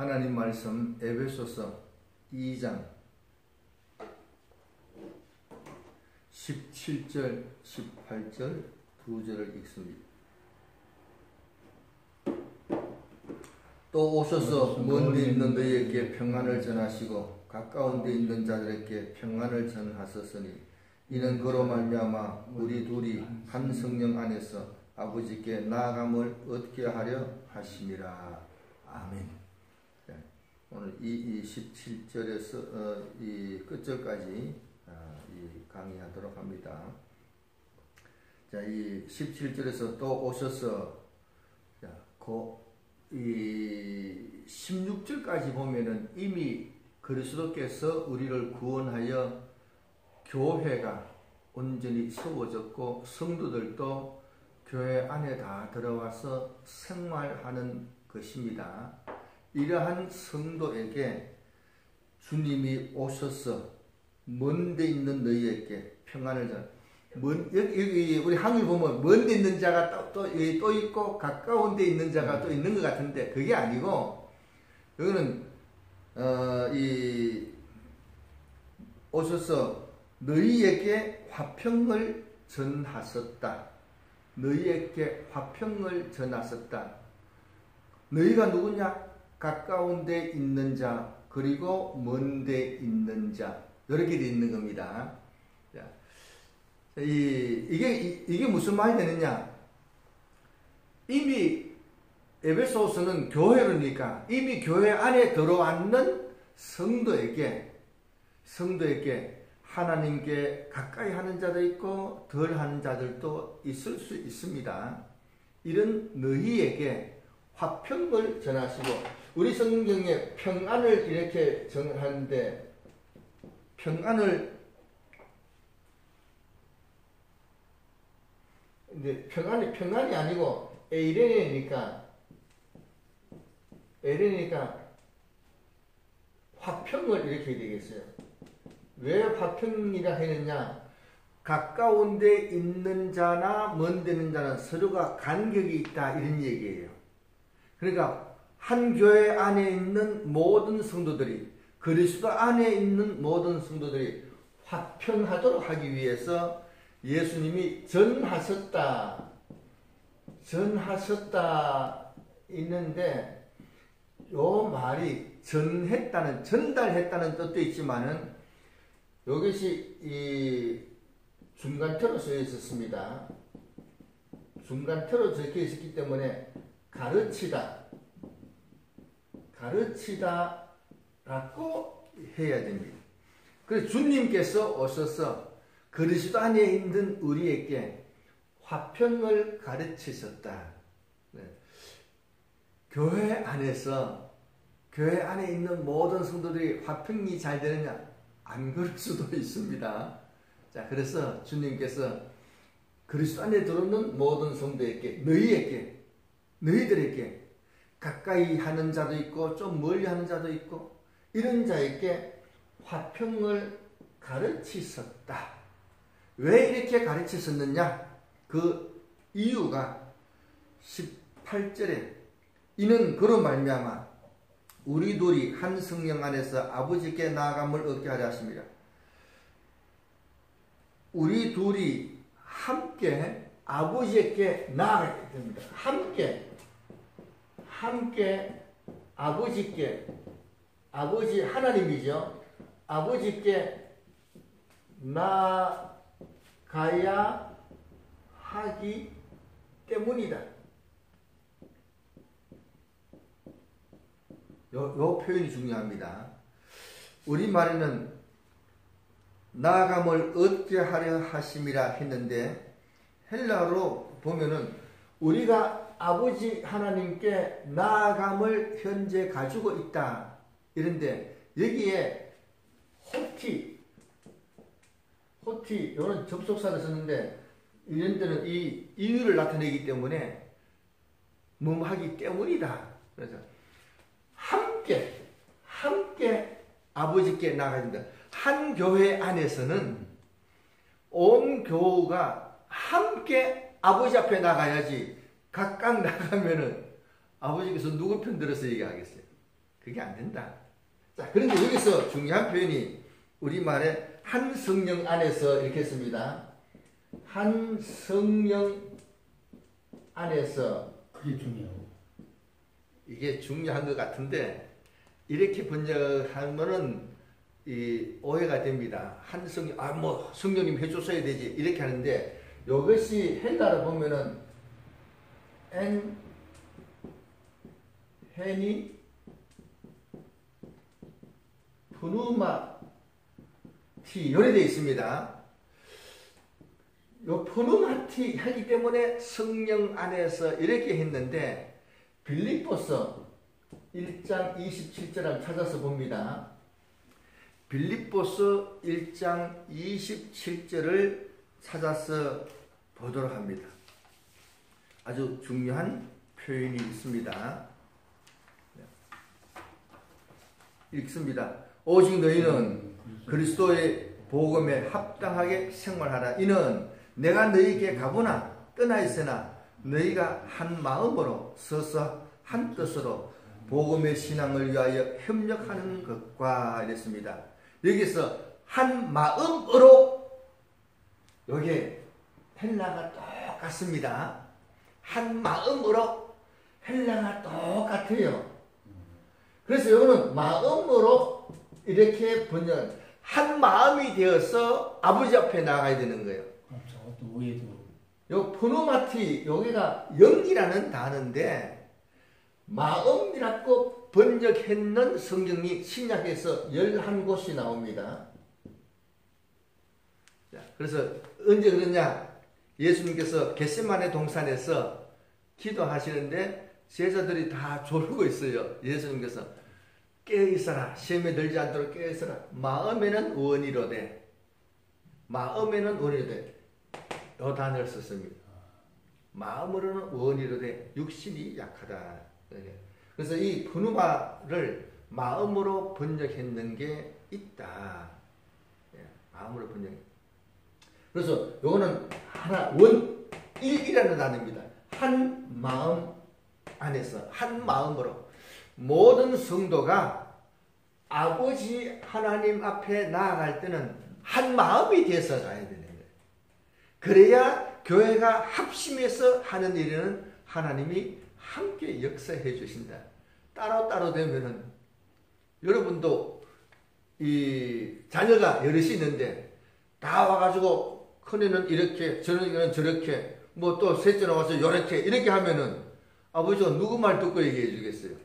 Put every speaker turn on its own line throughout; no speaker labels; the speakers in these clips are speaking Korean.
하나님 말씀 에베소서 2장 17절 18절 두 절을 읽습니다. 또 오셔서 먼 데 있는 너희에게 평안을 전하시고 가까운 데 있는 자들에게 평안을 전하셨으니 이는 그로 말미암아 우리 둘이 한 성령 안에서 아버지께 나아감을 얻게 하려 하심이라. 아멘. 오늘 이 17절에서 이 끝절까지 이 강의하도록 합니다. 자, 이 17절에서 또 오셔서 이 16절까지 보면은 이미 그리스도께서 우리를 구원하여 교회가 온전히 세워졌고 성도들도 교회 안에 다 들어와서 생활하는 것입니다. 이러한 성도에게 주님이 오셔서 먼 데 있는 너희에게 평안을 전. 여기 우리 한글 보면 먼 데 있는 자가 또 있고 가까운 데 있는 자가 또 있는 것 같은데 그게 아니고 여기는 오셔서 너희에게 화평을 전하셨다. 너희에게 화평을 전하셨다. 너희가 누구냐? 가까운 데 있는 자 그리고 먼 데 있는 자 이렇게 되어 있는 겁니다. 이게 무슨 말이 되느냐? 이미 에베소서는 교회로니까 이미 교회 안에 들어왔는 성도에게 하나님께 가까이 하는 자도 있고 덜 하는 자들도 있을 수 있습니다. 이런 너희에게 화평을 전하시고 우리 성경에 평안을 이렇게 정하는데 평안을 근데 평안이 아니고 에이레니까 화평을 이렇게 되겠어요. 왜 화평이라 했느냐? 가까운 데 있는 자나 먼 데 있는 자는 서로가 간격이 있다 이런 얘기예요. 그러니까 한 교회 안에 있는 모든 성도들이 그리스도 안에 있는 모든 성도들이 화평하도록 하기 위해서 예수님이 전하셨다 있는데 요 말이 전달했다는 뜻도 있지만은 이것이 이 중간태로 쓰여 있었습니다. 중간태로 적혀 있었기 때문에 가르치다라고 해야 됩니다. 그래서 주님께서 오셔서 그리스도 안에 있는 우리에게 화평을 가르치셨다. 네. 교회 안에 있는 모든 성도들이 화평이 잘 되느냐? 안 그럴 수도 있습니다. 자, 그래서 주님께서 그리스도 안에 들어오는 모든 성도에게 너희들에게 가까이 하는 자도 있고 좀 멀리 하는 자도 있고 이런 자에게 화평을 가르치셨다. 왜 이렇게 가르치셨느냐? 그 이유가 18절에 이는 그로 말미암아 우리 둘이 한 성령 안에서 아버지께 나아감을 얻게 하려 하십니다. 우리 둘이 함께 아버지께 나아가야 됩니다. 함께 아버지께, 아버지 하나님이죠. 아버지께 나아가야 하기 때문이다. 요 표현이 중요합니다. 우리말에는 나아감을 얻게 하려 하심이라 했는데 헬라어로 보면은 우리가 아버지 하나님께 나아감을 현재 가지고 있다. 이런데 여기에 호티 이런 접속사를 썼는데 이런 데는 이 이유를 나타내기 때문에 하기 때문이다. 그래서 함께 아버지께 나아가야 된다. 한 교회 안에서는 온 교우가 함께 아버지 앞에 나가야지 각각 나가면은 아버지께서 누구 편 들어서 얘기하겠어요? 그게 안 된다. 자, 그런데 여기서 중요한 표현이 우리말에 한 성령 안에서 이렇게 했습니다. 한 성령 안에서.
그게 중요하고.
이게 중요한 것 같은데 이렇게 번역하면은 이 오해가 됩니다. 한 성령, 뭐 성령님 해줬어야 되지 이렇게 하는데 이것이 헬라로 보면은 엔 헤니 푸누마티 이렇게 되어 있습니다. 요 푸누마티 하기 때문에 성령 안에서 이렇게 했는데 빌립보서 1장 27절을 찾아서 봅니다. 빌립보서 1장 27절을 찾아서 보도록 합니다. 아주 중요한 표현이 있습니다. 읽습니다. 오직 너희는 그리스도의 복음에 합당하게 생활하라. 이는 내가 너희에게 가보나 떠나 있으나 너희가 한 마음으로 서서 한 뜻으로 복음의 신앙을 위하여 협력하는 것과 이랬습니다. 여기서 한 마음으로 여기 헬라가 똑같습니다. 한 마음으로 헬라가 똑같아요. 그래서 이거는 마음으로 이렇게 번역, 한 마음이 되어서 아버지 앞에 나가야 되는 거예요.
그렇죠. 또 오해도.
요 푸누마티 여기가 영이라는 단어인데 마음이라고 번역했는 성경이 신약에서 11곳이 나옵니다. 자, 그래서 언제 그러냐? 예수님께서 겟세마네 동산에서 기도하시는데 제자들이 다 졸고 있어요. 예수님께서 깨어있어라. 시험에 들지 않도록 깨어있어라. 마음에는 원이로되 마음에는 원이로되 이 단어를 썼습니다. 마음으로는 원이로되 육신이 약하다. 그래서 이 푸누마를 마음으로 번역했는 게 있다. 마음으로 번역. 그래서 요거는 하나 원일이라는 단어입니다. 한 마음 안에서 한 마음으로 모든 성도가 아버지 하나님 앞에 나아갈 때는 한 마음이 돼서 가야 되는 거예요. 그래야 교회가 합심해서 하는 일은 하나님이 함께 역사해 주신다. 따로따로 되면은 여러분도 이 자녀가 여럿이 있는데 다 와가지고 큰애는 이렇게 저녁에는 저렇게 뭐 또 셋째 나와서 이렇게 하면은 아버지가 누구 말 듣고 얘기해 주겠어요?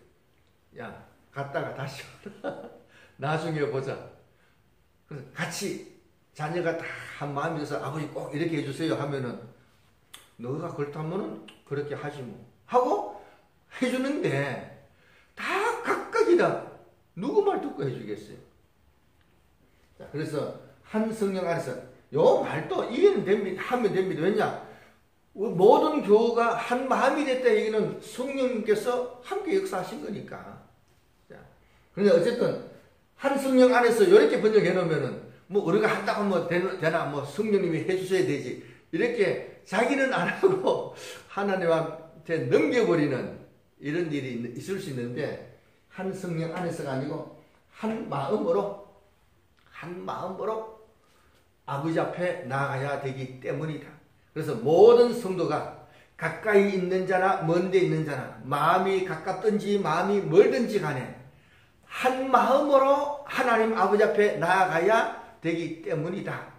야, 갔다가 다시 오라. 나중에 보자. 그래서 같이 자녀가 다 한 마음이 돼서 아버지 꼭 이렇게 해주세요 하면은 너가 그렇다면은 그렇게 하지 뭐 하고 해주는데 다 각각이다. 누구 말 듣고 해주겠어요? 자, 그래서 한 성령 안에서 요 말도 이해는 됩니다. 하면 됩니다. 왜냐? 모든 교우가 한 마음이 됐다 얘기는 성령님께서 함께 역사하신 거니까. 자, 그런데 어쨌든 한 성령 안에서 이렇게 번역해 놓으면은 뭐 우리가 한다고 뭐 되나 뭐 성령님이 해주셔야 되지 이렇게 자기는 안 하고 하나님한테 넘겨버리는 이런 일이 있을 수 있는데 한 성령 안에서가 아니고 한 마음으로 아버지 앞에 나아가야 되기 때문이다. 그래서 모든 성도가 가까이 있는 자나 먼 데 있는 자나 마음이 가깝든지 마음이 멀든지 간에 한 마음으로 하나님 아버지 앞에 나아가야 되기 때문이다.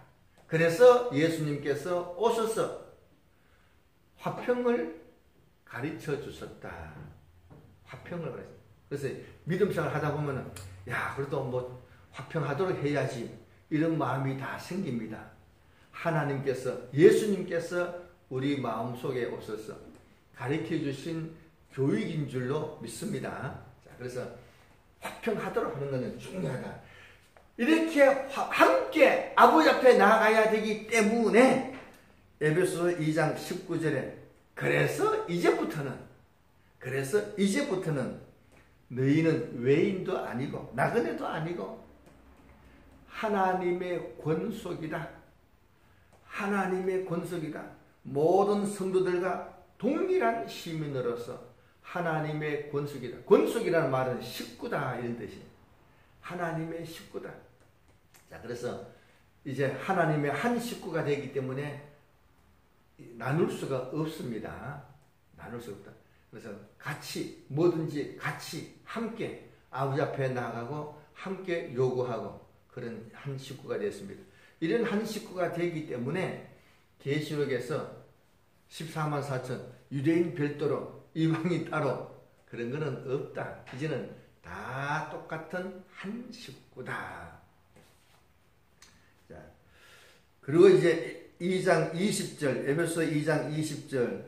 그래서 예수님께서 오셔서 화평을 가르쳐 주셨다. 화평을 가르쳐. 그래서 믿음 생활 하다 보면은 야 그래도 뭐 화평하도록 해야지 이런 마음이 다 생깁니다. 하나님께서 예수님께서 우리 마음속에 오셔서 가르쳐 주신 교육인 줄로 믿습니다. 자, 그래서 화평하도록 하는 것은 중요하다. 이렇게 함께 아버지 앞에 나아가야 되기 때문에 에베소서 2장 19절에 그래서 이제부터는 너희는 외인도 아니고 나그네도 아니고 하나님의 권속이다. 하나님의 권속이다. 모든 성도들과 동일한 시민으로서 하나님의 권속이다. 권속이라는 말은 식구다 이런 뜻이에요. 하나님의 식구다. 자, 그래서 이제 하나님의 한 식구가 되기 때문에 나눌 수가 없습니다. 나눌 수 없다. 그래서 같이 뭐든지 같이 함께 아버지 앞에 나가고 함께 요구하고 그런 한 식구가 되었습니다. 이런 한 식구가 되기 때문에 계시록에서 14만 4천 유대인 별도로 이방인 따로 그런 거는 없다. 이제는 다 똑같은 한 식구다. 자, 그리고 이제 2장 20절 에베소 2장 20절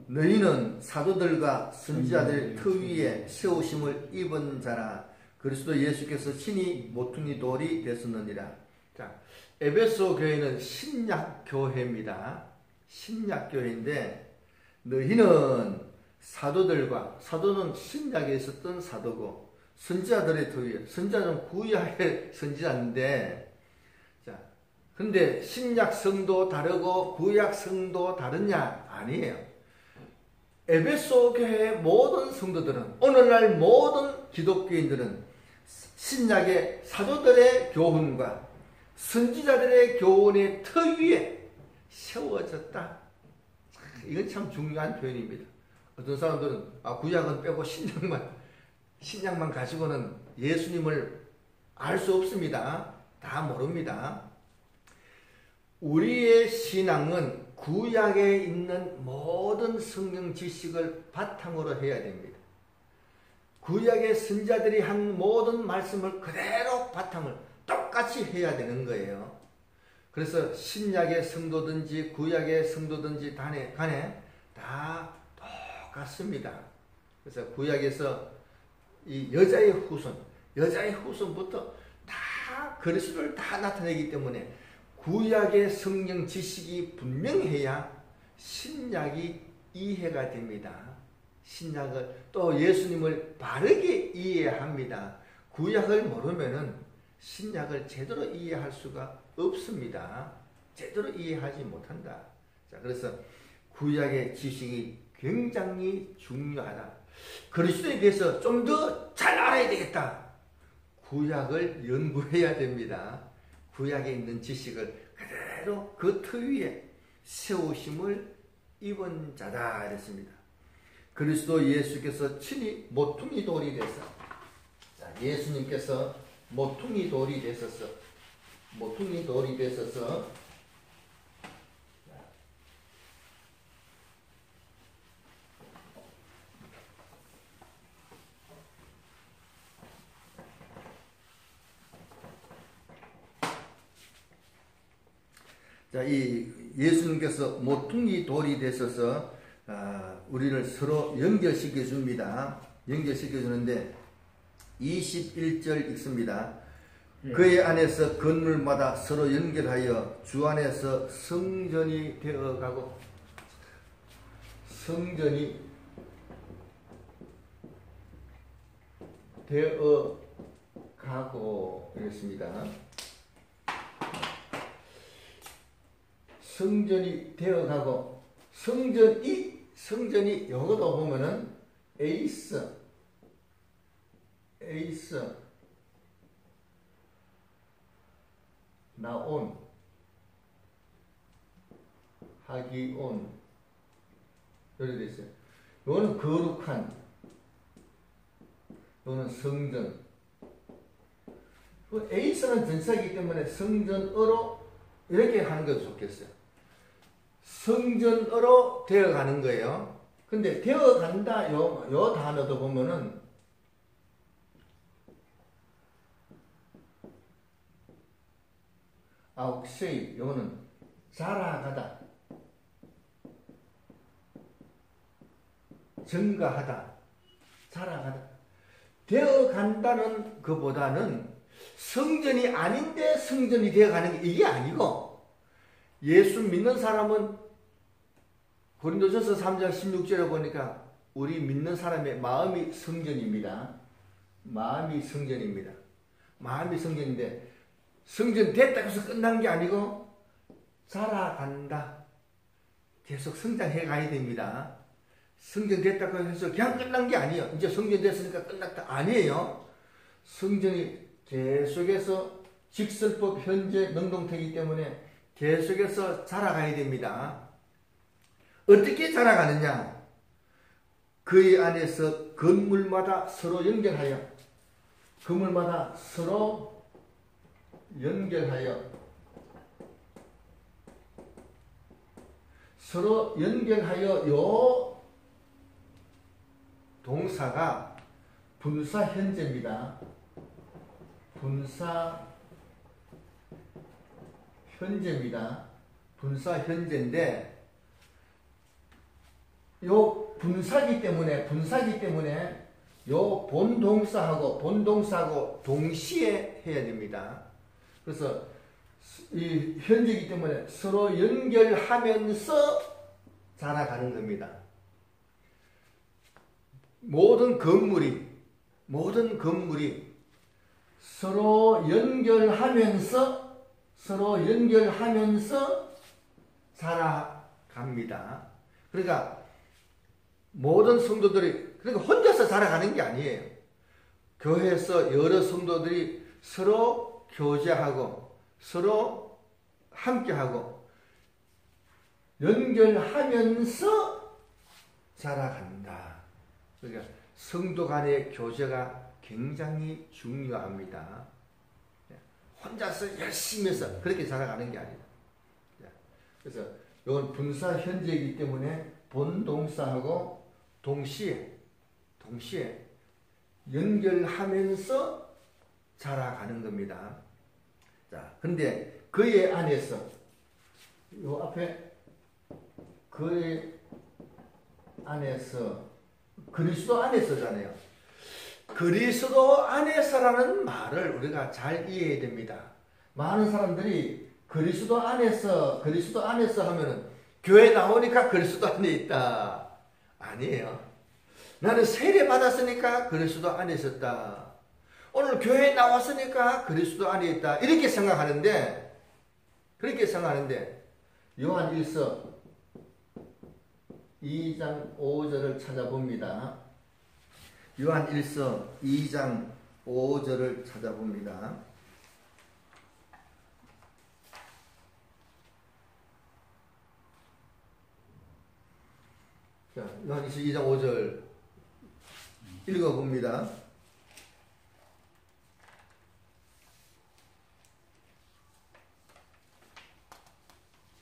너희는 사도들과 선지자들의 터 위에 세우심을 입은 자라 그리스도 예수께서 친히 모퉁이 돌이 되었느니라. 자, 에베소 교회는 신약 교회입니다. 신약 교회인데 너희는 사도들과 사도는 신약에 있었던 사도고 선지자들의 터 위에 선지자는 구약의 선지자인데 자, 근데 신약 성도 다르고 구약 성도 다르냐? 아니에요. 에베소 교회의 모든 성도들은 오늘날 모든 기독교인들은 신약의 사도들의 교훈과 선지자들의 교훈의 터 위에 세워졌다. 이건 참 중요한 표현입니다. 어떤 사람들은 구약은 빼고 신약만 가지고는 예수님을 알 수 없습니다. 다 모릅니다. 우리의 신앙은 구약에 있는 모든 성경 지식을 바탕으로 해야 됩니다. 구약의 선지자들이 한 모든 말씀을 그대로 바탕을 똑같이 해야 되는 거예요. 그래서 신약의 성도든지 구약의 성도든지 간에 다 똑같습니다. 그래서 구약에서 이 여자의 후손부터 다 그리스도를 다 나타내기 때문에 구약의 성경 지식이 분명해야 신약이 이해가 됩니다. 신약을 또 예수님을 바르게 이해합니다. 구약을 모르면은 신약을 제대로 이해할 수가 없습니다. 제대로 이해하지 못한다. 자, 그래서 구약의 지식이 굉장히 중요하다. 그리스도에 대해서 좀 더 잘 알아야 되겠다. 구약을 연구해야 됩니다. 구약에 있는 지식을 그대로 그 터 위에 세우심을 입은 자다 이랬습니다. 그리스도 예수께서 친히 모퉁이 돌이 되서 예수님께서 모퉁이 돌이 되셔서 자, 이 예수님께서 모퉁이 돌이 되셔서 우리를 서로 연결시켜 줍니다. 연결시켜 주는데 21절 읽습니다. 그의 안에서 건물마다 서로 연결하여 주 안에서 성전이 되어가고 이랬습니다. 성전이 되어가고 성전이 여기도 보면은 에이스 나온 하기온 이렇게 되어 있어요. 이거는 거룩한, 이거는 성전. 에이스는 전사이기 때문에 성전으로 이렇게 하는 것도 좋겠어요. 성전으로 되어가는 거예요. 근데 되어간다 요 단어도 보면은 혹시 요거는 자라가다, 증가하다, 자라가다. 되어간다는 것보다는 성전이 아닌데 성전이 되어가는 게 이게 아니고, 예수 믿는 사람은 고린도전서 3장 16절에 보니까 우리 믿는 사람의 마음이 성전입니다. 마음이 성전인데 성전 됐다고 해서 끝난 게 아니고 자라간다. 계속 성장해 가야 됩니다. 성전 됐다고 해서 그냥 끝난 게 아니에요. 이제 성전 됐으니까 끝났다. 아니에요. 성전이 계속해서 직설법 현재 능동태이기 때문에 계속해서 자라가야 됩니다. 어떻게 자라가느냐? 그의 안에서 건물마다 서로 연결하여 건물마다 서로 연결하여 요 동사가 분사 현재입니다. 분사 현재인데 요 분사기 때문에 요 본동사하고 동시에 해야 됩니다. 그래서 이 현재이기 때문에 서로 연결하면서 자라가는 겁니다. 모든 건물이 서로 연결하면서 자라갑니다. 그러니까 모든 성도들이 그러니까 혼자서 자라가는 게 아니에요. 교회에서 여러 성도들이 서로 교제하고 서로 함께하고 연결하면서 자라간다. 그러니까 성도 간의 교제가 굉장히 중요합니다. 혼자서 열심히 해서 그렇게 자라가는 게 아니다. 그래서 이건 분사 현재이기 때문에 본동사하고 동시에 연결하면서 자라가는 겁니다. 자, 근데 그의 안에서 요 앞에 그의 안에서 그리스도 안에서잖아요. 그리스도 안에서라는 말을 우리가 잘 이해해야 됩니다. 많은 사람들이 그리스도 안에서 하면은 교회 나오니까 그리스도 안에 있다. 아니에요. 나는 세례 받았으니까 그리스도 안에 있었다. 오늘 교회에 나왔으니까 그리스도 안에 있다. 이렇게 생각하는데 요한 1서 2장 5절을 찾아봅니다. 요한 1서 2장 5절을 찾아봅니다. 자, 요한 1서 2장 5절 읽어봅니다.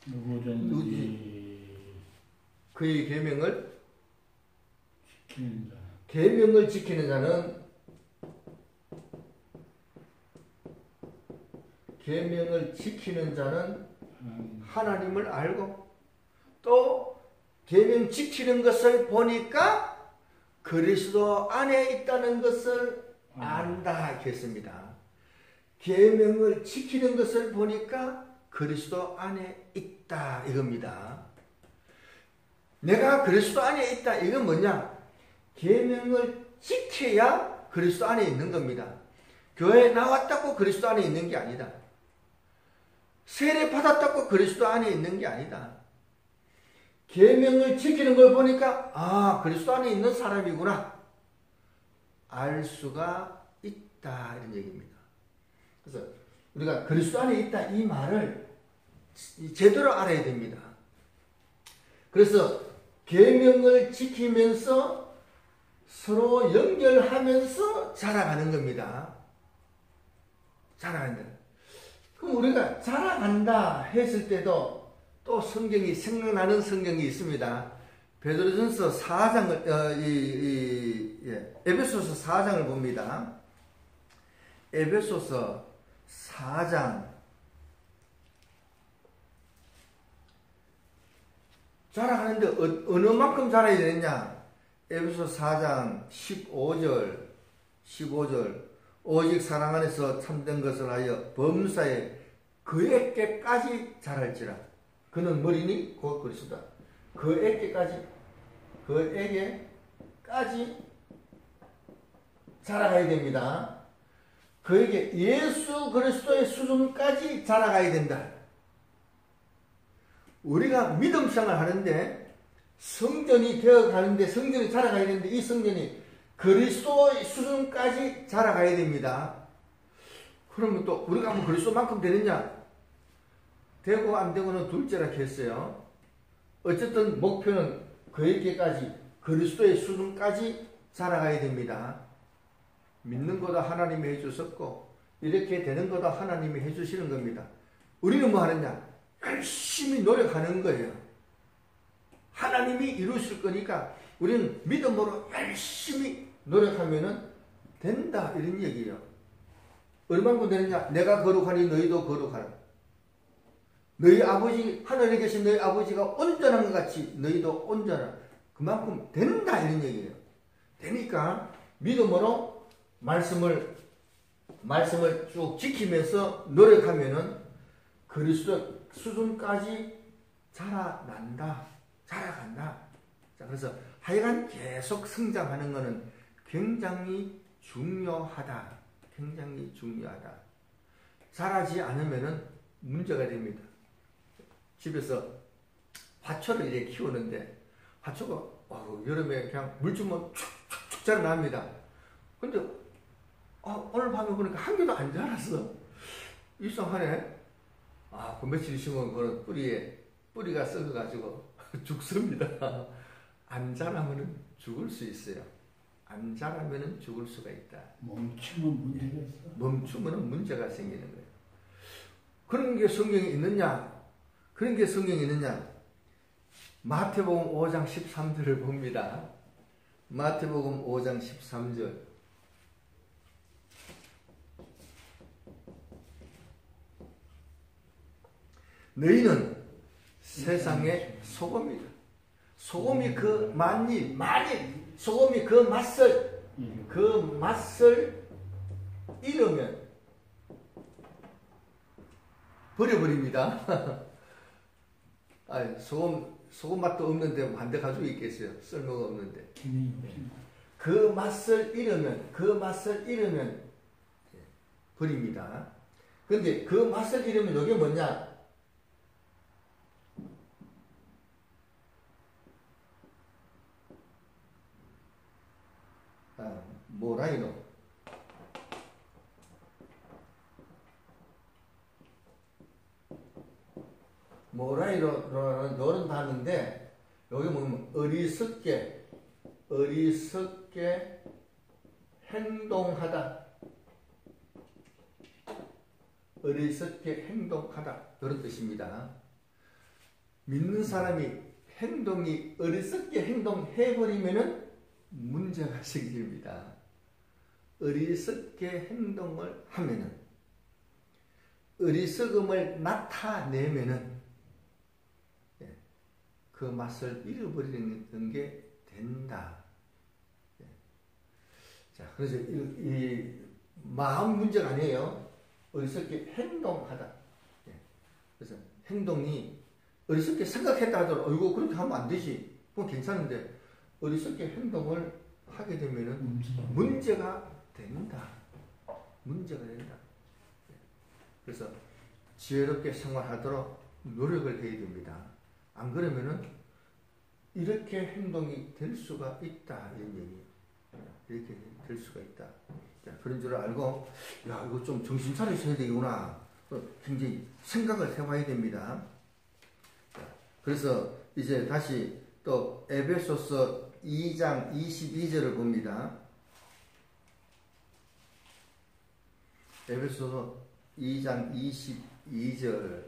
누구든지
그의 계명을
지키는 자
계명을 지키는 자는 하나님을 알고 또 계명 지키는 것을 보니까 그리스도 안에 있다는 것을 안다 했습니다. 계명을 지키는 것을 보니까 그리스도 안에 있다 이겁니다. 내가 그리스도 안에 있다 이건 뭐냐? 계명을 지켜야 그리스도 안에 있는 겁니다. 교회에 나왔다고 그리스도 안에 있는 게 아니다. 세례 받았다고 그리스도 안에 있는 게 아니다. 계명을 지키는 걸 보니까 아 그리스도 안에 있는 사람이구나 알 수가 있다 이런 얘기입니다. 그래서 우리가 그리스도 안에 있다 이 말을 제대로 알아야 됩니다. 그래서 계명을 지키면서 서로 연결하면서 자라가는 겁니다. 자라간다. 그럼 우리가 자라간다 했을 때도 또 성경이 생각나는 성경이 있습니다. 베드로전서 4장을 에베소서 4장을 봅니다. 에베소서 4장 자라가는데 어느 만큼 자라야 되느냐? 에베소 4장 15절 오직 사랑 안에서 참된 것을 하여 범사에 그에게까지 자랄지라. 그는 머리니 곧 그리스도다. 그에게까지 자라가야 됩니다. 그에게 예수 그리스도의 수준까지 자라가야 된다. 우리가 믿음 생활 하는데 성전이 되어 가는데, 성전이 자라가야 되는데, 이 성전이 그리스도의 수준까지 자라가야 됩니다. 그러면 또 우리가 뭐 그리스도만큼 되느냐? 되고 안 되고는 둘째라 했어요. 어쨌든 목표는 그에게까지, 그리스도의 수준까지 자라가야 됩니다. 믿는 것도 하나님이 해주셨고 이렇게 되는 것도 하나님이 해주시는 겁니다. 우리는 뭐 하느냐? 열심히 노력하는 거예요. 하나님이 이루실 거니까 우리는 믿음으로 열심히 노력하면 된다, 이런 얘기예요. 얼마만큼 되느냐? 내가 거룩하니 너희도 거룩하라. 너희 아버지, 하늘에 계신 너희 아버지가 온전한 것 같이 너희도 온전하라. 그만큼 된다, 이런 얘기예요. 되니까 믿음으로 말씀을 쭉 지키면서 노력하면은 그리스도 수준까지 자라간다. 자, 그래서 하여간 계속 성장하는 것은 굉장히 중요하다. 굉장히 중요하다. 자라지 않으면은 문제가 됩니다. 집에서 화초를 이렇게 키우는데 화초가 여름에 그냥 물 주면 축축축 자라납니다. 근데 오늘 밤에 보니까 한 개도 안 자랐어. 이상하네. 그 며칠 심은 거는 뿌리가 썩어가지고 죽습니다. 안 자라면 죽을 수 있어요. 안 자라면 죽을 수가 있다.
멈추면 문제가 있어.
멈추면 문제가 생기는 거예요. 그런 게 성경에 있느냐? 그런 게 성경에 있느냐? 마태복음 5장 13절을 봅니다. 마태복음 5장 13절. 너희는 세상의 소금이다. 소금이 그 만일 소금이 그 맛을 잃으면 버려버립니다. 소금 맛도 없는데 한대 가지고 있겠어요. 쓸모가 없는데. 그 맛을 잃으면 버립니다. 그런데 그 맛을 잃으면 이게 뭐냐? 모라이노. 모라이노는 요런 단어인데 여기 보면 어리석게 행동하다. 어리석게 행동하다. 이런 뜻입니다. 믿는 사람이 행동이 어리석게 행동해버리면은 문제가 생깁니다. 어리석게 행동을 하면은, 어리석음을 나타내면은 그 맛을 잃어버리는 게 된다. 자, 그래서 이 마음 문제가 아니에요. 어리석게 행동하다. 그래서 행동이 어리석게 생각했다 하더라도 이거 그렇게 하면 안 되지. 그건 괜찮은데 어리석게 행동을 하게 되면은 문제가 된다. 그래서 지혜롭게 생활하도록 노력을 해야 됩니다. 안 그러면은 이렇게 행동이 될 수가 있다, 이런 얘기예요. 이렇게 될 수가 있다. 자, 그런 줄 알고, 이거 좀 정신 차리셔야 되구나. 굉장히 생각을 해봐야 됩니다. 자, 그래서 이제 다시 또 에베소서 2장 22절을 봅니다. 에베소서 2장 22절.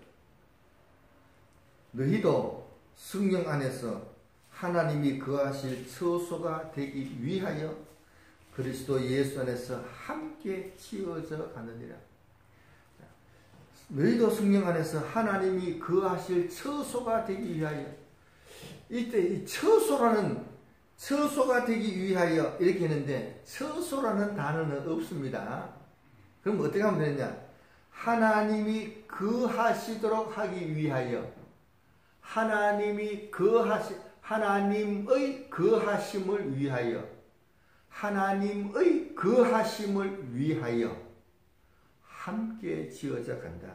너희도 성령 안에서 하나님이 거하실 처소가 되기 위하여 그리스도 예수 안에서 함께 지어져 가느니라. 너희도 성령 안에서 하나님이 거하실 처소가 되기 위하여. 이때 이 처소가 되기 위하여 이렇게 했는데 처소라는 단어는 없습니다. 그럼 어떻게 하면 되느냐? 하나님이 거하시도록 하기 위하여. 하나님의 거하심을 위하여 함께 지어져 간다.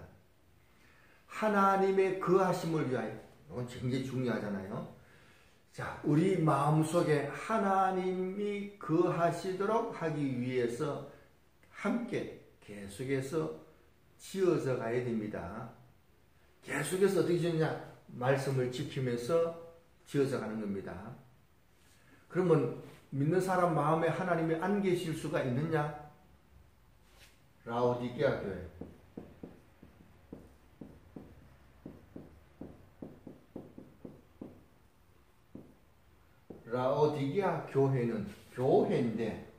하나님의 거하심을 위하여. 이건 굉장히 중요하잖아요. 자, 우리 마음속에 하나님이 거하시도록 하기 위해서 함께 계속해서 지어져 가야 됩니다. 계속해서 어떻게 지느냐? 말씀을 지키면서 지어져 가는 겁니다. 그러면 믿는 사람 마음에 하나님이 안 계실 수가 있느냐? 라오디게아 교회. 라오디게아 교회는 교회인데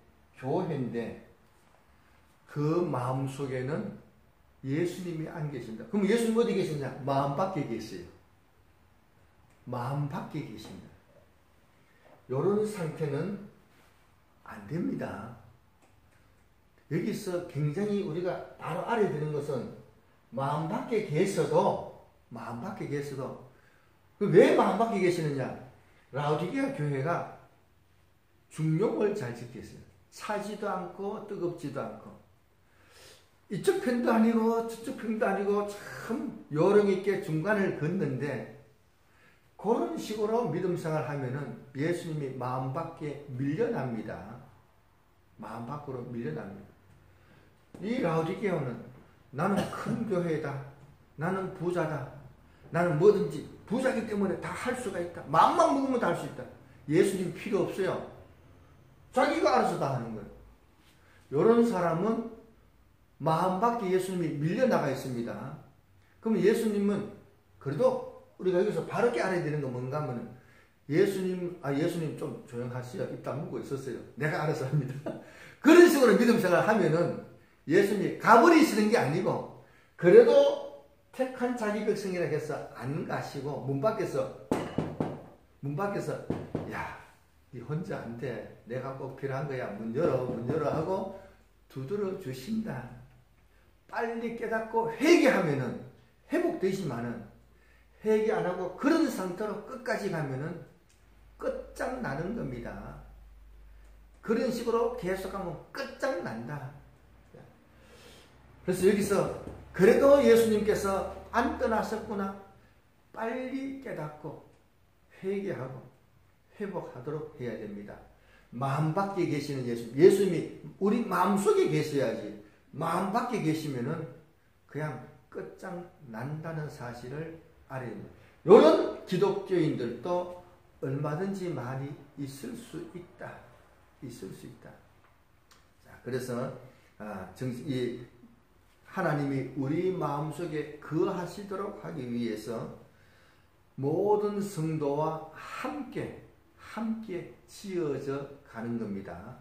그 마음 속에는 예수님이 안 계신다. 그럼 예수님 어디 계시냐? 마음 밖에 계세요. 마음 밖에 계십니다. 이런 상태는 안 됩니다. 여기서 굉장히 우리가 바로 알아야 되는 것은 마음 밖에 계셔도 왜 마음 밖에 계시느냐? 라오디게아 교회가 중용을 잘 지켰어요. 차지도 않고 뜨겁지도 않고 이쪽 편도 아니고 저쪽 편도 아니고 참 요령 있게 중간을 걷는데 그런 식으로 믿음 생활을 하면은 예수님이 마음 밖에 밀려납니다. 마음 밖으로 밀려납니다. 이 라오디게아는 나는 큰 교회다. 나는 부자다. 나는 뭐든지 부자기 때문에 다 할 수가 있다. 마음만 먹으면 다 할 수 있다. 예수님 필요 없어요. 자기가 알아서 다 하는 거예요. 이런 사람은 마음 밖에 예수님이 밀려나가 있습니다. 그럼 예수님은 그래도 우리가 여기서 바르게 알아야 되는 건 뭔가 하면은 예수님 좀 조용하시오. 입 다물고 있었어요. 내가 알아서 합니다. 그런 식으로 믿음 생활을 하면은 예수님이 가버리시는 게 아니고 그래도 택한 자기 백성이라 해서 안 가시고 문 밖에서 야, 니 혼자 안 돼. 내가 꼭 필요한 거야. 문 열어 하고 두드려 주신다. 빨리 깨닫고 회개하면은 회복되지만은 회개 안 하고 그런 상태로 끝까지 가면은 끝장나는 겁니다. 그런 식으로 계속하면 끝장난다. 그래서 여기서 그래도 예수님께서 안 떠나셨구나. 빨리 깨닫고 회개하고 회복하도록 해야 됩니다. 마음 밖에 계시는 예수님이 우리 마음속에 계셔야지. 마음 밖에 계시면은 그냥 끝장난다는 사실을 알아야 됩니다. 이런 기독교인들도 얼마든지 많이 있을 수 있다. 자, 그래서 이 하나님이 우리 마음속에 거하시도록 하기 위해서 모든 성도와 함께 지어져 가는 겁니다.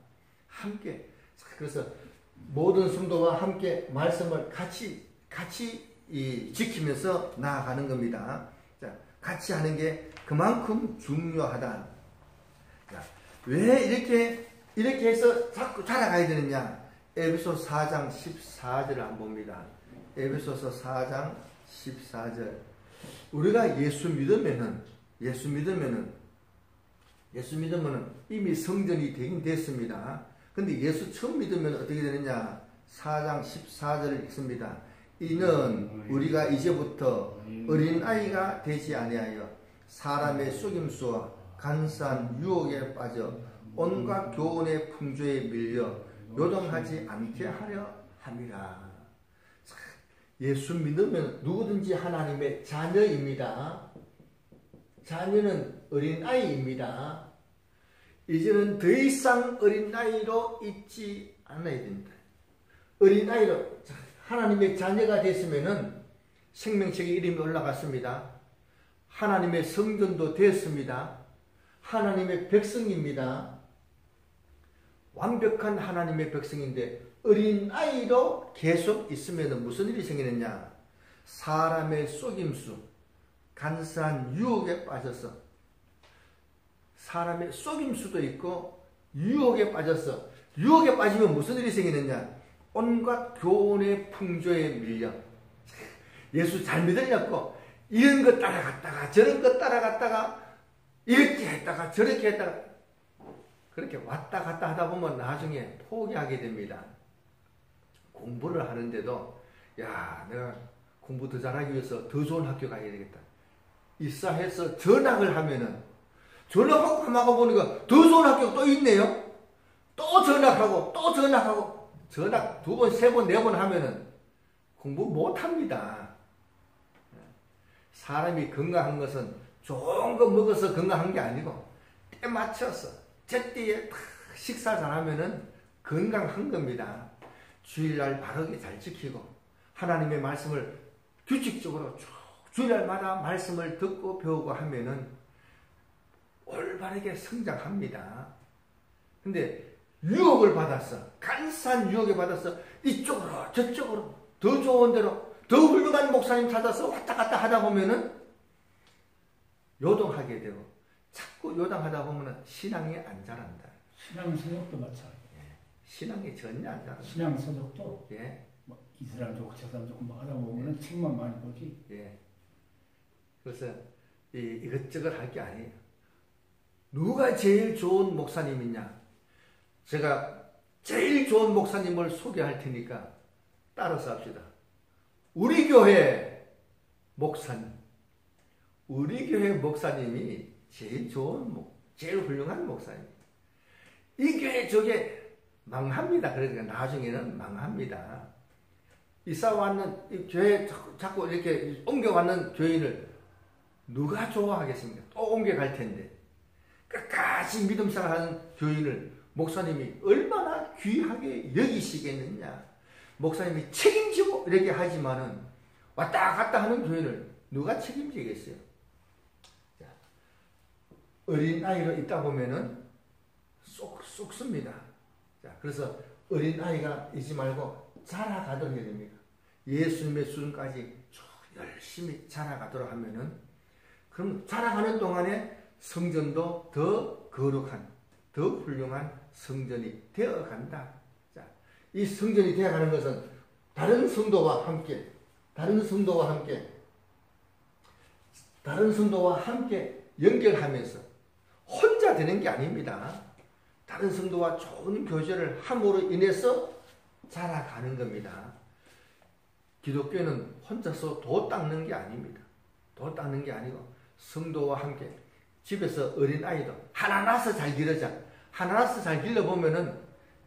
함께. 그래서 모든 성도와 함께 말씀을 같이 지키면서 나아가는 겁니다. 자, 같이 하는 게 그만큼 중요하다. 자, 왜 이렇게 해서 자꾸 자라가야 되느냐? 에베소서 4장 14절을 한번 봅니다. 에베소서 4장 14절. 우리가 예수 믿으면은 이미 성전이 되긴 됐습니다. 근데 예수 처음 믿으면 어떻게 되느냐? 4장 14절을 읽습니다. 이는 우리가 이제부터 어린아이가 되지 아니하여 사람의 속임수와 간사한 유혹에 빠져 온갖 교훈의 풍조에 밀려 요동하지 않게 하려 함이라. 예수 믿으면 누구든지 하나님의 자녀입니다. 자녀는 어린아이입니다. 이제는 더 이상 어린아이로 있지 않아야 됩니다. 어린아이로 하나님의 자녀가 됐으면은 생명책에 이름이 올라갔습니다. 하나님의 성전도 됐습니다. 하나님의 백성입니다. 완벽한 하나님의 백성인데 어린아이로 계속 있으면 무슨 일이 생기느냐? 사람의 속임수, 간사한 유혹에 빠져서 사람의 속임수도 있고 유혹에 빠져서 유혹에 빠지면 무슨 일이 생기느냐? 온갖 교훈의 풍조에 밀려 예수 잘 믿으려고 이런 거 따라갔다가 저런 거 따라갔다가 이렇게 했다가 저렇게 했다가 그렇게 왔다 갔다 하다 보면 나중에 포기하게 됩니다. 공부를 하는데도 야, 내가 공부 더 잘하기 위해서 더 좋은 학교 가야 되겠다. 입사해서 전학을 하면은 전학하고 가마가 보니까 더 좋은 학교가 또 있네요. 또 전학하고 또 전학하고 전학 2번, 3번, 4번 하면은 공부 못합니다. 사람이 건강한 것은 좋은 거 먹어서 건강한 게 아니고 때 맞춰서 제때에 식사 잘하면은 건강한 겁니다. 주일날 바르게 잘 지키고 하나님의 말씀을 규칙적으로 주일날마다 말씀을 듣고 배우고 하면은 올바르게 성장합니다. 근데 유혹을 받았어. 간사한 유혹에 받아서 이쪽으로 저쪽으로 더 좋은 데로 더 훌륭한 목사님 찾아서 왔다 갔다 하다 보면은 요동하게 되고 자꾸 요동하다 보면은 신앙이 안 자란다.
신앙서적도 마찬가지.
신앙이 전혀 안 자란다.
신앙서적도
예.
뭐 이 사람 좋고 저 사람 좋고 막 하다 보면은 책만 많이 보지.
예. 그래서 이것저것 할 게 아니에요. 누가 제일 좋은 목사님이냐? 제가 제일 좋은 목사님을 소개할 테니까 따라서 합시다. 우리 교회 목사님. 우리 교회 목사님이 제일 좋은, 제일 훌륭한 목사님. 이 교회 저게 망합니다. 그러니까 나중에는 망합니다. 이사 왔는 이 교회 자꾸 이렇게 옮겨왔는 교인을 누가 좋아하겠습니까? 또 옮겨갈 텐데. 끝까지 믿음 생활하는 교인을 목사님이 얼마나 귀하게 여기시겠느냐. 목사님이 책임지고 이렇게 하지만은 왔다 갔다 하는 교인을 누가 책임지겠어요? 자, 어린아이로 있다 보면은 쏙쏙습니다. 자, 그래서 어린아이가 있지 말고 자라가도록 해야 됩니다. 예수님의 수준까지 열심히 자라가도록 하면은 그럼 자라가는 동안에 성전도 더 거룩한, 더 훌륭한 성전이 되어간다. 자, 이 성전이 되어가는 것은 다른 성도와 함께 연결하면서 혼자 되는 게 아닙니다. 다른 성도와 좋은 교제를 함으로 인해서 자라가는 겁니다. 기독교는 혼자서 도 닦는 게 아닙니다. 도 닦는 게 아니고 성도와 함께 집에서 어린아이도 하나 낳아서 잘 기르자. 하나 낳아서 잘 길러보면은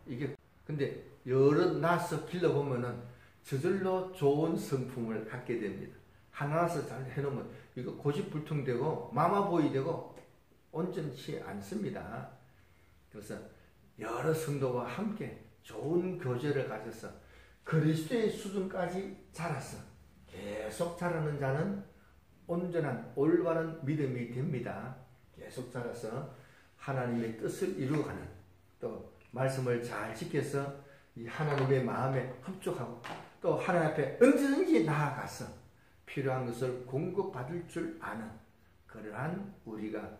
이게 근데 여러 낳아서 길러보면은 저절로 좋은 성품을 갖게 됩니다. 하나 낳아서 잘 해놓으면 이거 고집불통되고 마마보이 되고 온전치 않습니다. 그래서 여러 성도와 함께 좋은 교제를 가져서 그리스도의 수준까지 자라서 계속 자라는 자는 온전한 올바른 믿음이 됩니다. 계속 자라서 하나님의 뜻을 이루어가는 또 말씀을 잘 지켜서 이 하나님의 마음에 흡족하고 또 하나님 앞에 언제든지 나아가서 필요한 것을 공급받을 줄 아는 그러한 우리가